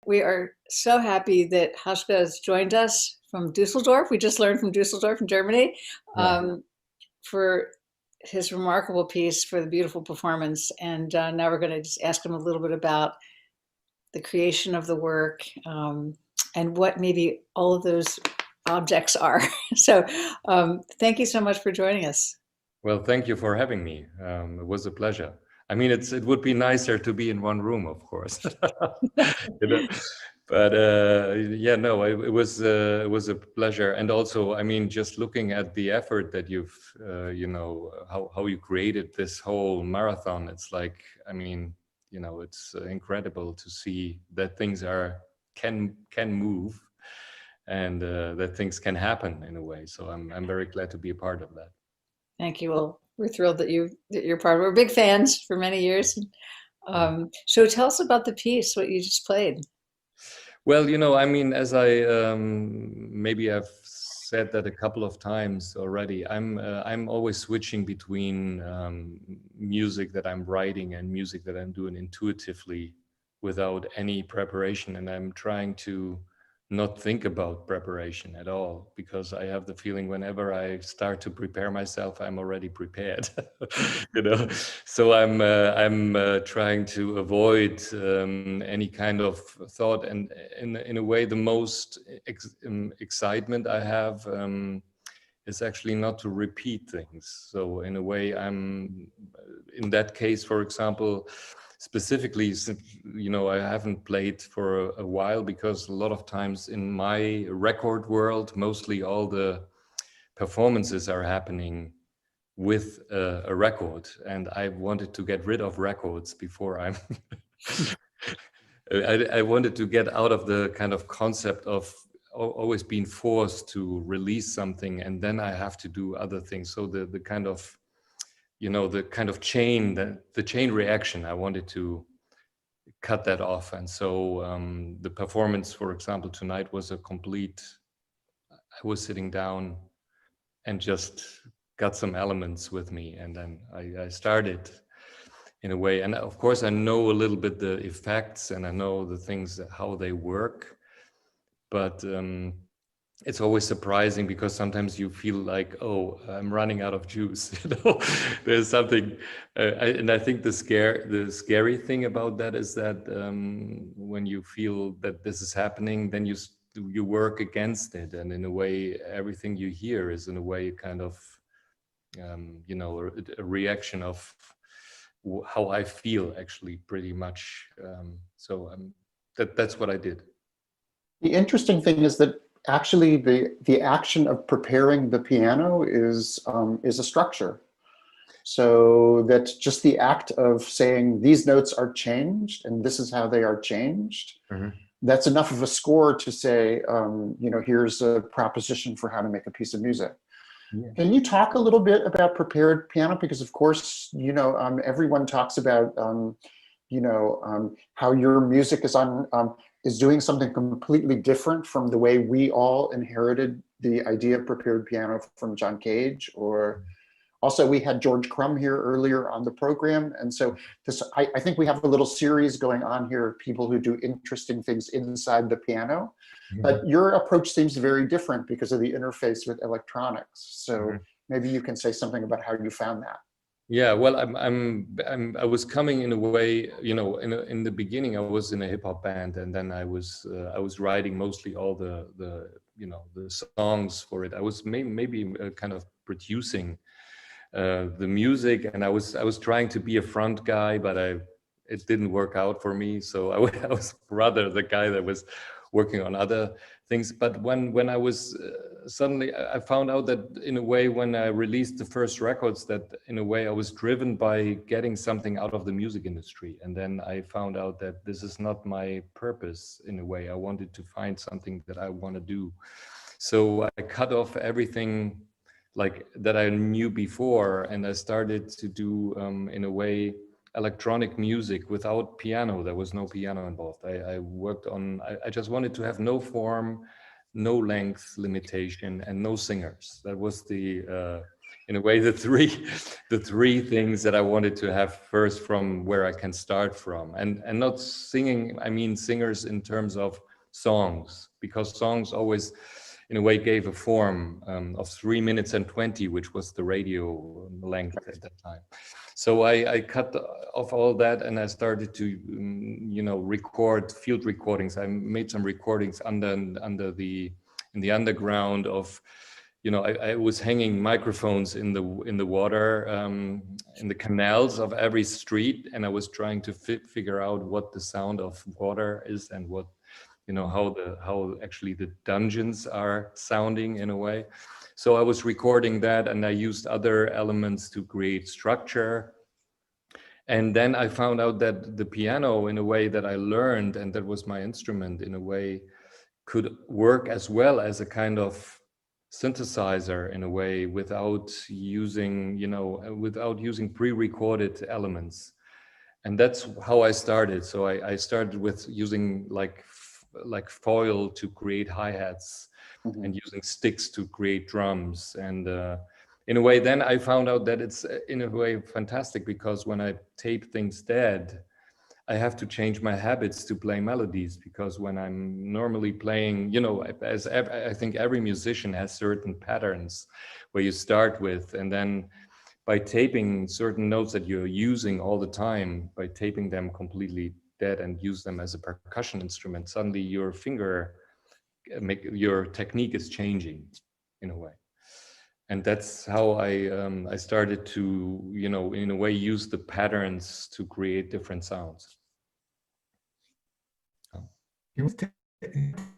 We are so happy that Hauschka has joined us from Dusseldorf. We just learned from Dusseldorf in Germany Yeah. for his remarkable piece, for the beautiful performance. And now we're going to just ask him a little bit about the creation of the work and what maybe all of those objects are. So thank you so much for joining us. Well, thank you for having me. It was a pleasure. I mean, it would be nicer to be in one room, of course. You know? But yeah, no, it was a pleasure. And also, I mean, just looking at the effort that you've, how you created this whole marathon, it's like, I mean, it's incredible to see that things can move and that things can happen in a way. So I'm very glad to be a part of that. Thank you. Well, we're thrilled that you're part of it. We're big fans for many years. So tell us about the piece, what you just played. Well, I mean, as I maybe I've said that a couple of times already, I'm always switching between music that I'm writing and music that I'm doing intuitively without any preparation, and I'm trying to not think about preparation at all, because I have the feeling whenever I start to prepare myself, I'm already prepared. So I'm trying to avoid any kind of thought, and in a way the most excitement I have is actually not to repeat things. So in a way, I'm in that case, for example, specifically, I haven't played for a while, because a lot of times in my record world, mostly all the performances are happening with a record, and I wanted to get rid of records before I'm I wanted to get out of the kind of concept of always being forced to release something and then I have to do other things. So the kind of the kind of chain, the chain reaction, I wanted to cut that off. And so the performance, for example, tonight was a complete, I was sitting down and just got some elements with me, and then I started in a way. And of course, I know a little bit the effects and I know the things, how they work. But it's always surprising, because sometimes you feel like, oh, I'm running out of juice. There's something, and I think the scary thing about that is that when you feel that this is happening, then you work against it, and in a way, everything you hear is in a way kind of a reaction of how I feel, actually, pretty much. That's what I did. The interesting thing is that actually the action of preparing the piano is a structure. So that just the act of saying these notes are changed and this is how they are changed, that's enough of a score to say, here's a proposition for how to make a piece of music. Yeah. Can you talk a little bit about prepared piano? Because of course, everyone talks about, how your music is doing something completely different from the way we all inherited the idea of prepared piano from John Cage. Or also we had George Crumb here earlier on the program. And so I think we have a little series going on here of people who do interesting things inside the piano. But your approach seems very different because of the interface with electronics. So maybe you can say something about how you found that. Yeah, well, I was coming in a way, in the beginning I was in a hip hop band, and then I was writing mostly all the songs for it. I was maybe kind of producing the music, and I was trying to be a front guy, but it didn't work out for me. So I was rather the guy that was working on other things. But when I was suddenly, I found out that in a way, when I released the first records, that in a way I was driven by getting something out of the music industry. And then I found out that this is not my purpose. In a way, I wanted to find something that I want to do. So I cut off everything like that I knew before, and I started to do in a way electronic music without piano. There was no piano involved. I worked on, I just wanted to have no form, no length limitation, and no singers. That was the in a way, the three things that I wanted to have first from where I can start from. And not singing, I mean singers in terms of songs, because songs always, in a way, gave a form of 3 minutes and 20, which was the radio length at that time. So I cut off all that, and I started to, record field recordings. I made some recordings in the underground of, I was hanging microphones in the water, in the canals of every street, and I was trying to figure out what the sound of water is and what, how actually the dungeons are sounding in a way. So I was recording that, and I used other elements to create structure. And then I found out that the piano, in a way that I learned, and that was my instrument in a way, could work as well as a kind of synthesizer in a way, without using, without using pre-recorded elements. And that's how I started. So I started with using like foil to create hi-hats, and using sticks to create drums. And in a way, then I found out that it's in a way fantastic, because when I tape things dead, I have to change my habits to play melodies, because when I'm normally playing, I think every musician has certain patterns where you start with, and then by taping certain notes that you're using all the time, by taping them completely dead and use them as a percussion instrument, suddenly your your technique is changing in a way. And that's how I started to, in a way, use the patterns to create different sounds. You want to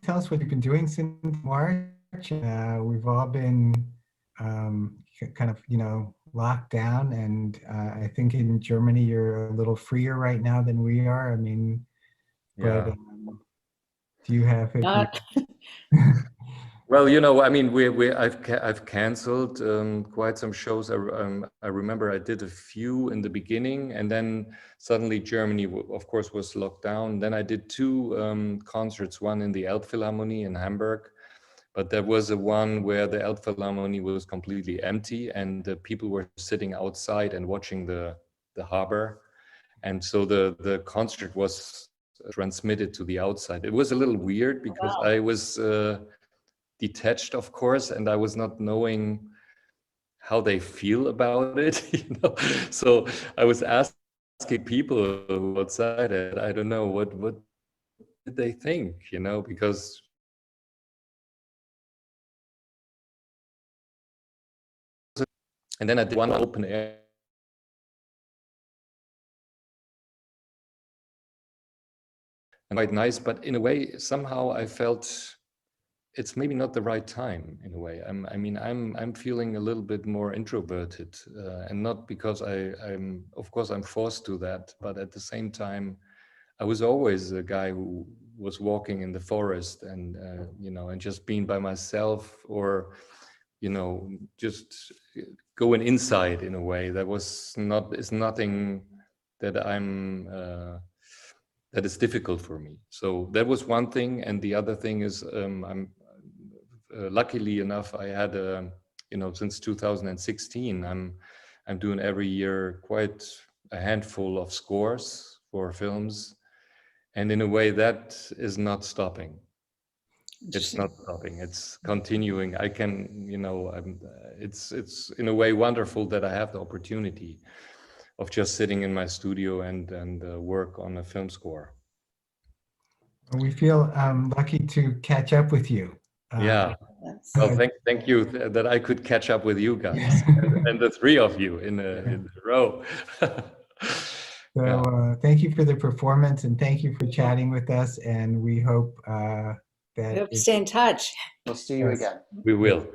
tell us what you've been doing since March? We've all been kind of, locked down, and I think in Germany you're a little freer right now than we are. I mean, Yeah. but do you have it? Not, Well, I mean, I've canceled quite some shows. I remember I did a few in the beginning, and then suddenly Germany, of course, was locked down. Then I did two concerts, one in the Elbphilharmonie in Hamburg, but there was a one where the Elbphilharmonie was completely empty, and the people were sitting outside and watching the harbor, and so the concert was transmitted to the outside. It was a little weird because wow. I was detached, of course, and I was not knowing how they feel about it, So I was asking people who were outside, and I don't know what did they think, because and then I did one open air. And quite nice, but in a way, somehow I felt it's maybe not the right time in a way. I'm feeling a little bit more introverted, and not because I'm of course I'm forced to that, but at the same time, I was always a guy who was walking in the forest and and just being by myself, or just going inside in a way. That was is nothing that that is difficult for me. So that was one thing, and the other thing is I'm luckily enough, I had since 2016, I'm doing every year quite a handful of scores for films, and in a way that is not stopping. It's not stopping. It's continuing. I can, it's in a way wonderful that I have the opportunity of just sitting in my studio and work on a film score. We feel lucky to catch up with you. Yeah. Well, thank you that I could catch up with you guys and the three of you in a row. So thank you for the performance, and thank you for chatting with us. And we hope that We hope to stay in touch. We'll see you Yes. again. We will.